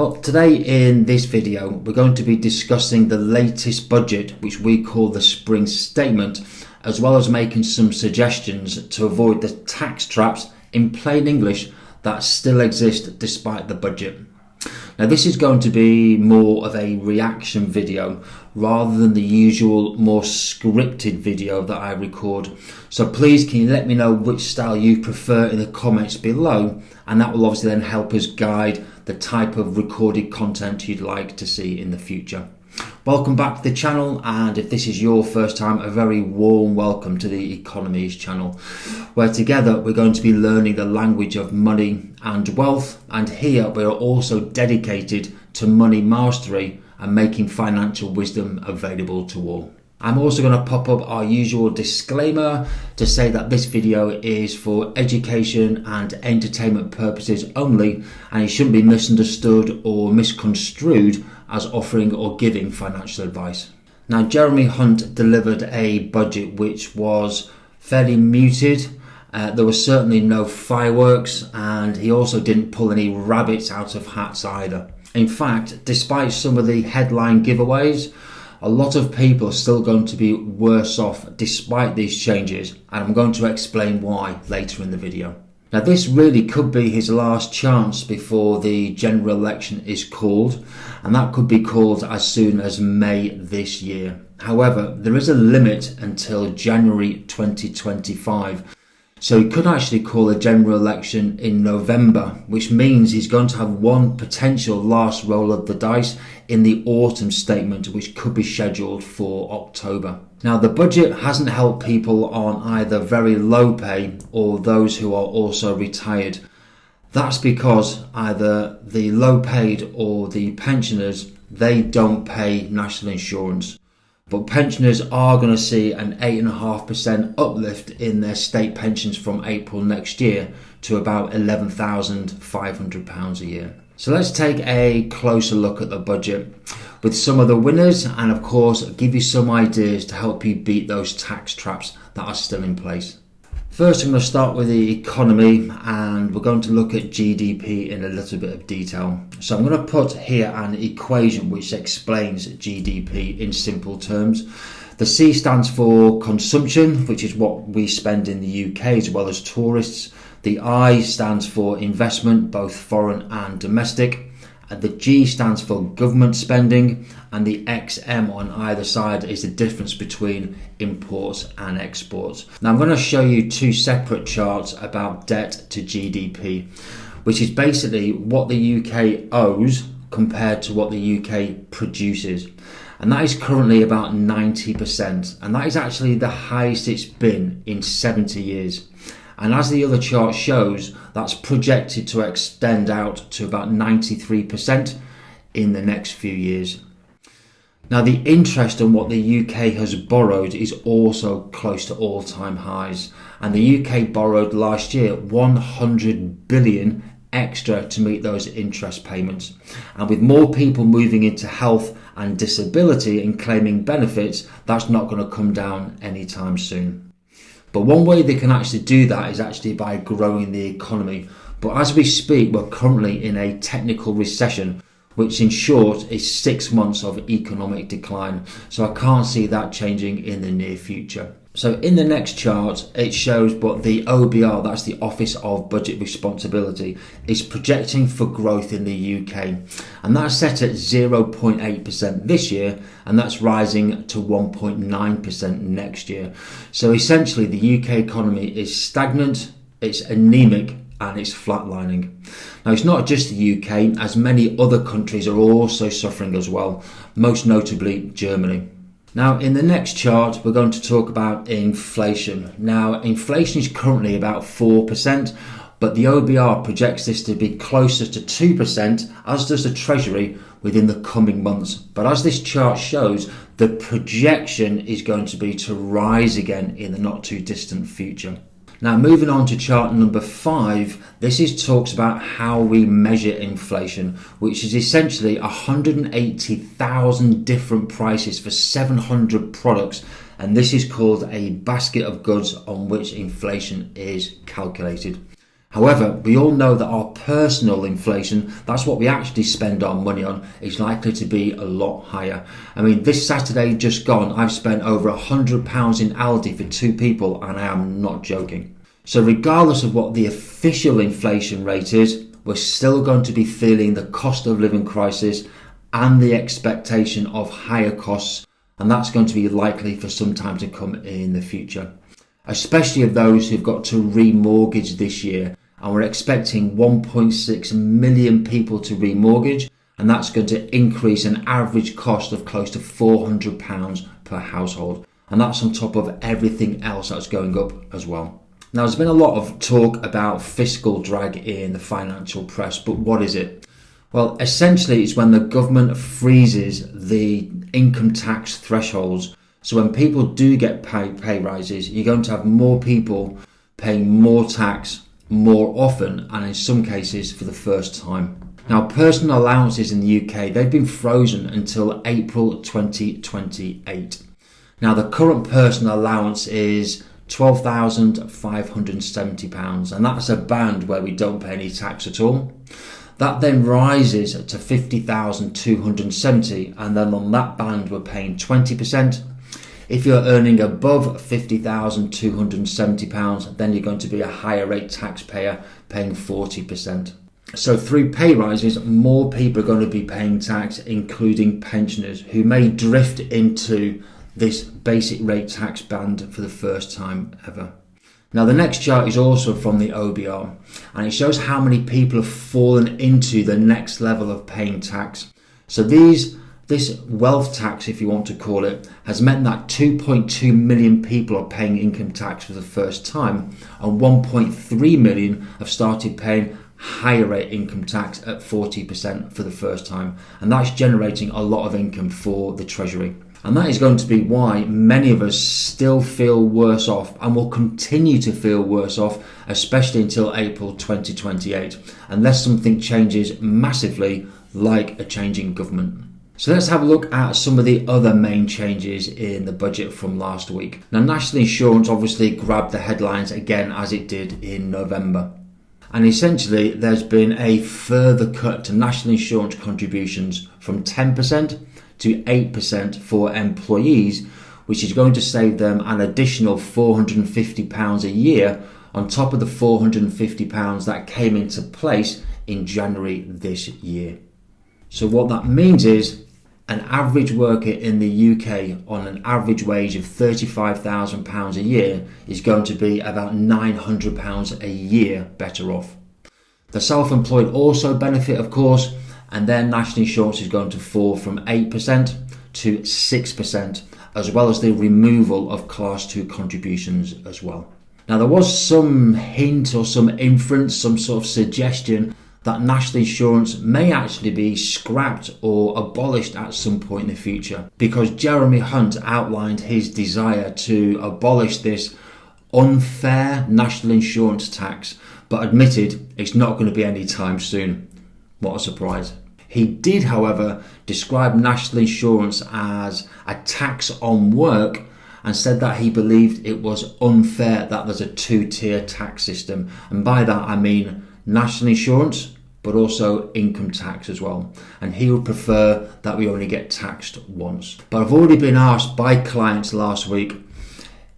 Well, today in this video, we're going to be discussing the latest budget, which we call the Spring Statement, as well as making some suggestions to avoid the tax traps, in plain English, that still exist despite the budget. Now, this is going to be more of a reaction video rather than the usual more scripted video that I record. So please, can you let me know which style you prefer in the comments below, and that will obviously then help us guide the type of recorded content you'd like to see in the future. Welcome back to the channel, and if this is your first time, a very warm welcome to the Economies channel, where together we're going to be learning the language of money and wealth, and here we are also dedicated to money mastery and making financial wisdom available to all. I'm also going to pop up our usual disclaimer to say that this video is for education and entertainment purposes only, and it shouldn't be misunderstood or misconstrued as offering or giving financial advice. Now, Jeremy Hunt delivered a budget which was fairly muted. There was certainly no fireworks, and he also didn't pull any rabbits out of hats either. In fact, despite some of the headline giveaways, a lot of people are still going to be worse off despite these changes, and I'm going to explain why later in the video. Now, this really could be his last chance before the general election is called, and that could be called as soon as May this year. However, there is a limit until January 2025. So he could actually call a general election in November, which means he's going to have one potential last roll of the dice in the autumn statement, which could be scheduled for October. Now, the budget hasn't helped people on either very low pay or those who are also retired. That's because either the low paid or the pensioners, they don't pay national insurance. But pensioners are going to see an 8.5% uplift in their state pensions from April next year to about £11,500 a year. So let's take a closer look at the budget with some of the winners, and of course give you some ideas to help you beat those tax traps that are still in place. First, I'm going to start with the economy, and we're going to look at GDP in a little bit of detail. So I'm going to put here an equation which explains GDP in simple terms. The C stands for consumption, which is what we spend in the UK as well as tourists. The I stands for investment, both foreign and domestic. The G stands for government spending, and the XM on either side is the difference between imports and exports. Now, I'm going to show you two separate charts about debt to GDP, which is basically what the UK owes compared to what the UK produces. And that is currently about 90%, and that is actually the highest it's been in 70 years. And as the other chart shows, that's projected to extend out to about 93% in the next few years. Now, the interest on what the UK has borrowed is also close to all-time highs. And the UK borrowed last year 100 billion extra to meet those interest payments. And with more people moving into health and disability and claiming benefits, that's not going to come down anytime soon. But one way they can actually do that is actually by growing the economy. But as we speak, we're currently in a technical recession, which in short is 6 months of economic decline. So I can't see that changing in the near future. So in the next chart, it shows what the OBR, that's the Office of Budget Responsibility, is projecting for growth in the UK. And that's set at 0.8% this year, and that's rising to 1.9% next year. So essentially the UK economy is stagnant, it's anemic, and it's flatlining. Now, it's not just the UK, as many other countries are also suffering as well, most notably Germany. Now, in the next chart, we're going to talk about inflation. Now, inflation is currently about 4%, but the OBR projects this to be closer to 2%, as does the Treasury, within the coming months. But as this chart shows, the projection is going to be to rise again in the not too distant future. Now, moving on to chart number 5, this talks about how we measure inflation, which is essentially 180,000 different prices for 700 products, and this is called a basket of goods on which inflation is calculated. However, we all know that our personal inflation, that's what we actually spend our money on, is likely to be a lot higher. I mean, this Saturday just gone, I've spent over £100 in Aldi for 2 people, and I am not joking. So regardless of what the official inflation rate is, we're still going to be feeling the cost of living crisis and the expectation of higher costs, and that's going to be likely for some time to come in the future, especially of those who've got to remortgage this year. And we're expecting 1.6 million people to remortgage, and that's going to increase an average cost of close to £400 per household. And that's on top of everything else that's going up as well. Now, there's been a lot of talk about fiscal drag in the financial press, but what is it? Well, essentially, it's when the government freezes the income tax thresholds. So when people do get pay rises, you're going to have more people paying more tax more often, and in some cases for the first time. Now, personal allowances in the UK, they've been frozen until April 2028. Now, the current personal allowance is £12,570, and that's a band where we don't pay any tax at all. That then rises to £50,270, and then on that band we're paying 20%. If you're earning above £50,270, then you're going to be a higher rate taxpayer, paying 40%. So through pay rises, more people are going to be paying tax, including pensioners who may drift into this basic rate tax band for the first time ever. Now, the next chart is also from the OBR, and it shows how many people have fallen into the next level of paying tax. So this wealth tax, if you want to call it, has meant that 2.2 million people are paying income tax for the first time, and 1.3 million have started paying higher rate income tax at 40% for the first time, and that's generating a lot of income for the Treasury. And that is going to be why many of us still feel worse off and will continue to feel worse off, especially until April 2028, unless something changes massively, like a changing government. So let's have a look at some of the other main changes in the budget from last week. Now, National Insurance obviously grabbed the headlines again, as it did in November. And essentially, there's been a further cut to National Insurance contributions from 10% to 8% for employees, which is going to save them an additional £450 a year on top of the £450 that came into place in January this year. So what that means is an average worker in the UK on an average wage of £35,000 a year is going to be about £900 a year better off. The self-employed also benefit, of course, and their national insurance is going to fall from 8% to 6%, as well as the removal of Class 2 contributions as well. Now, there was some hint or some inference, some sort of suggestion that national insurance may actually be scrapped or abolished at some point in the future, because Jeremy Hunt outlined his desire to abolish this unfair national insurance tax, but admitted it's not going to be any time soon. What a surprise. He did, however, describe national insurance as a tax on work and said that he believed it was unfair that there's a two-tier tax system. And by that I mean national insurance, but also income tax as well. And he would prefer that we only get taxed once. But I've already been asked by clients last week,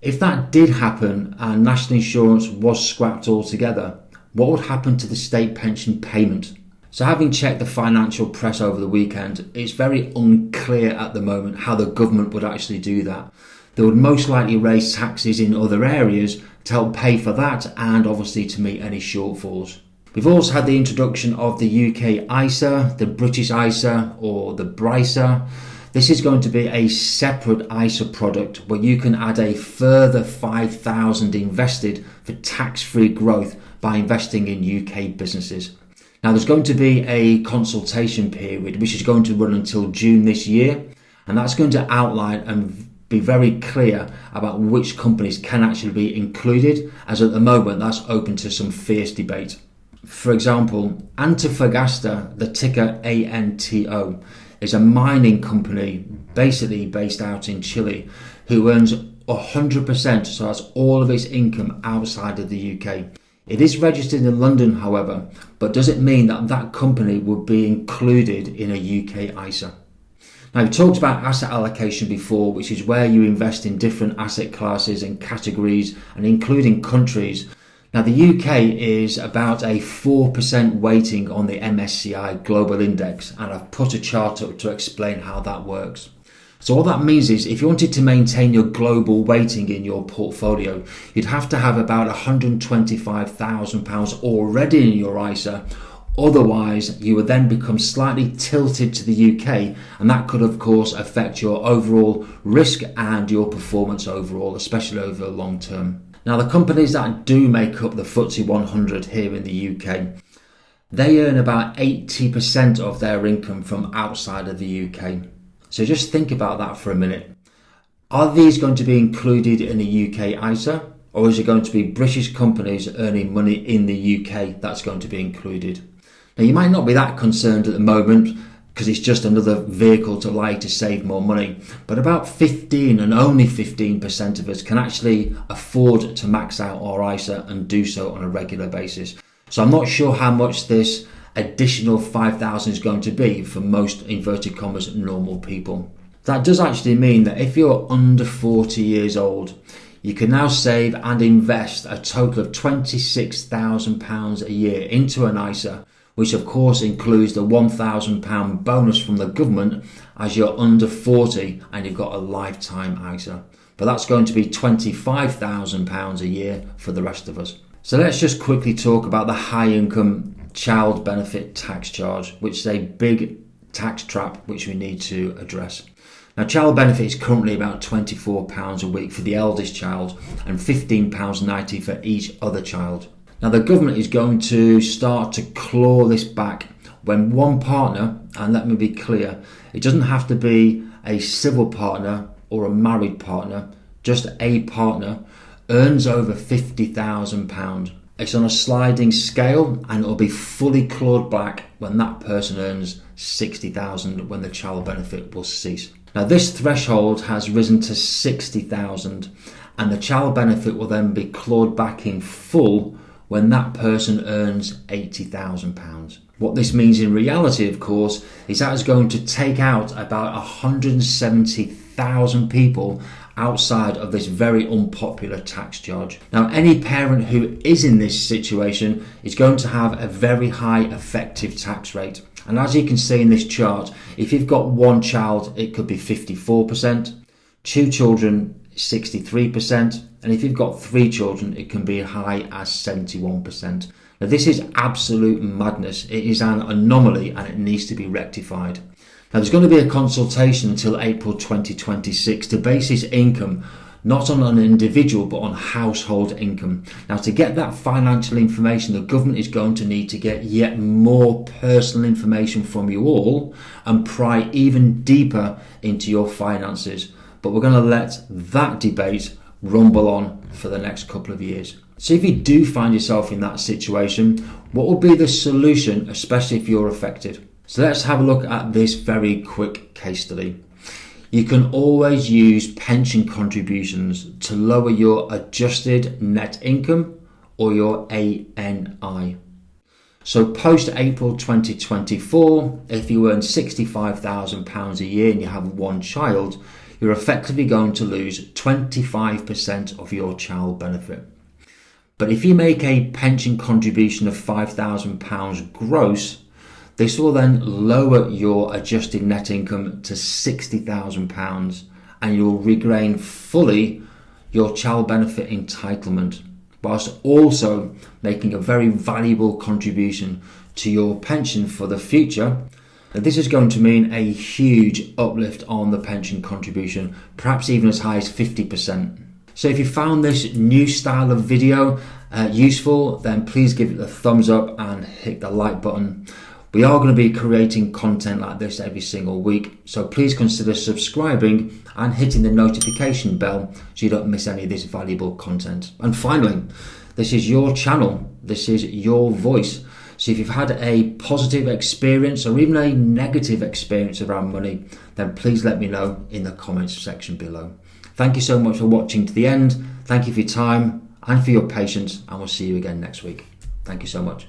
if that did happen and national insurance was scrapped altogether, what would happen to the state pension payment? So having checked the financial press over the weekend, it's very unclear at the moment how the government would actually do that. They would most likely raise taxes in other areas to help pay for that and obviously to meet any shortfalls. We've also had the introduction of the UK ISA, the British ISA or the BRISA. This is going to be a separate ISA product where you can add a further 5,000 invested for tax-free growth by investing in UK businesses. Now, there's going to be a consultation period which is going to run until June this year, and that's going to outline and be very clear about which companies can actually be included, as at the moment that's open to some fierce debate. For example, Antofagasta, the ticker ANTO, is a mining company basically based out in Chile who earns 100%, so that's all of its income outside of the UK. It is registered in London, however, but does it mean that that company would be included in a UK ISA? Now, we've talked about asset allocation before, which is where you invest in different asset classes and categories and including countries. Now, the UK is about a 4% weighting on the MSCI Global Index, and I've put a chart up to explain how that works. So all that means is if you wanted to maintain your global weighting in your portfolio, you'd have to have about £125,000 already in your ISA. Otherwise, you would then become slightly tilted to the UK, and that could, of course, affect your overall risk and your performance overall, especially over the long term. Now, the companies that do make up the FTSE 100 here in the UK, they earn about 80% of their income from outside of the UK. So just think about that for a minute. Are these going to be included in a UK ISA, or is it going to be British companies earning money in the UK that's going to be included? Now, you might not be that concerned at the moment because it's just another vehicle to allow you to save more money, but about 15 and only 15% of us can actually afford to max out our ISA and do so on a regular basis. So I'm not sure how much this additional 5,000 is going to be for most, inverted commas, normal people. That does actually mean that if you're under 40 years old, you can now save and invest a total of £26,000 a year into an ISA, which of course includes the £1,000 bonus from the government as you're under 40 and you've got a lifetime ISA. But that's going to be £25,000 a year for the rest of us. So let's just quickly talk about the high income child benefit tax charge, which is a big tax trap which we need to address. Now, child benefit is currently about £24 a week for the eldest child and £15.90 for each other child. Now, the government is going to start to claw this back when one partner, and let me be clear, it doesn't have to be a civil partner or a married partner, just a partner, earns over £50,000. It's on a sliding scale and it'll be fully clawed back when that person earns £60,000 when the child benefit will cease. Now, this threshold has risen to £60,000 and the child benefit will then be clawed back in full when that person earns £80,000. What this means in reality, of course, is that it's going to take out about 170,000 people outside of this very unpopular tax charge. Now, any parent who is in this situation is going to have a very high effective tax rate. And as you can see in this chart, if you've got one child, it could be 54%, two children, 63%, and if you've got three children, it can be as high as 71%. Now, this is absolute madness. It is an anomaly and it needs to be rectified. Now, there's going to be a consultation until April 2026 to base this income not on an individual but on household income. Now, to get that financial information, the government is going to need to get yet more personal information from you all and pry even deeper into your finances. But we're going to let that debate rumble on for the next couple of years. So if you do find yourself in that situation, what would be the solution, especially if you're affected? So let's have a look at this very quick case study. You can always use pension contributions to lower your adjusted net income or your ANI. So post April 2024, if you earn £65,000 a year and you have one child, you're effectively going to lose 25% of your child benefit. But if you make a pension contribution of £5,000 gross, this will then lower your adjusted net income to £60,000 and you'll regain fully your child benefit entitlement, whilst also making a very valuable contribution to your pension for the future. And this is going to mean a huge uplift on the pension contribution, perhaps even as high as 50%. So if you found this new style of video useful, then please give it a thumbs up and hit the like button. We are going to be creating content like this every single week, so please consider subscribing and hitting the notification bell so you don't miss any of this valuable content. And finally, this is your channel, this is your voice. So if you've had a positive experience or even a negative experience around money, then please let me know in the comments section below. Thank you so much for watching to the end. Thank you for your time, and for your patience, and we'll see you again next week. Thank you so much.